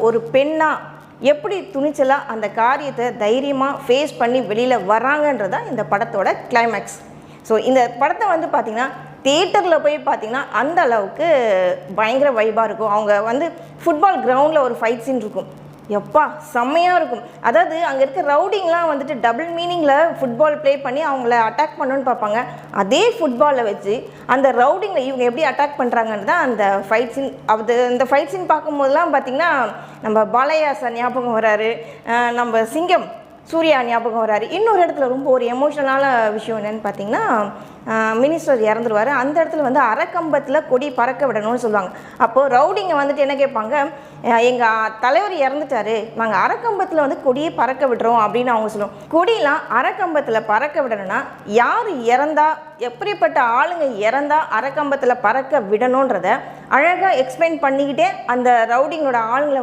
ஒரு பெண்ணா எப்படி துணிச்சலா அந்த காரியத்தை தைரியமாக ஃபேஸ் பண்ணி வெளியில் வராங்கன்றதான் இந்த படத்தோட கிளைமேக்ஸ். ஸோ இந்த படத்தை வந்து பார்த்திங்கன்னா தியேட்டரில் போய் பார்த்திங்கன்னா அந்த அளவுக்கு பயங்கர வைபாக இருக்கும். அவங்க ஃபுட்பால் கிரவுண்டில் ஒரு ஃபைட் சீன் இருக்கும், எப்பா செம்மையாக இருக்கும். அதாவது அங்கே இருக்க ரவுடிங்லாம் டபுள் மீனிங்கில் ஃபுட்பால் ப்ளே பண்ணி அவங்கள அட்டாக் பண்ணணுன்னு பார்ப்பாங்க. அதே ஃபுட்பாலை வச்சு அந்த ரவுடிங்கில் இவங்க எப்படி அட்டாக் பண்ணுறாங்கன்னு தான் அந்த ஃபைட் சீன். அந்த ஃபைட் சீன் பார்க்கும்போதெல்லாம் பார்த்திங்கன்னா நம்ம பாலையா சார் ஞாபகம் வராரு, நம்ம சிங்கம் சூர்யா ஞாபகம் வராரு. இன்னொரு இடத்துல ரொம்ப ஒரு எமோஷனலான விஷயம் என்னென்னு பார்த்தீங்கன்னா, மினிஸ்டர் இறந்துருவார். அந்த இடத்துல அரைக்கம்பத்தில் கொடி பறக்க விடணும்னு சொல்லுவாங்க. அப்போது ரவுடிங்க என்ன கேட்பாங்க, எங்கள் தலைவர் இறந்துட்டாரு, நாங்கள் அரைக்கம்பத்தில் கொடியை பறக்க விடுறோம் அப்படின்னு அவங்க சொல்லுவோம். கொடியெலாம் அரைக்கம்பத்தில் பறக்க விடணும்னா யார் இறந்தா, எப்படிப்பட்ட ஆளுங்க இறந்தா அரைக்கம்பத்தில் பறக்க விடணுன்றதை அழகாக எக்ஸ்பிளைன் பண்ணிக்கிட்டே அந்த ரவுடிங்களோட ஆளுங்களை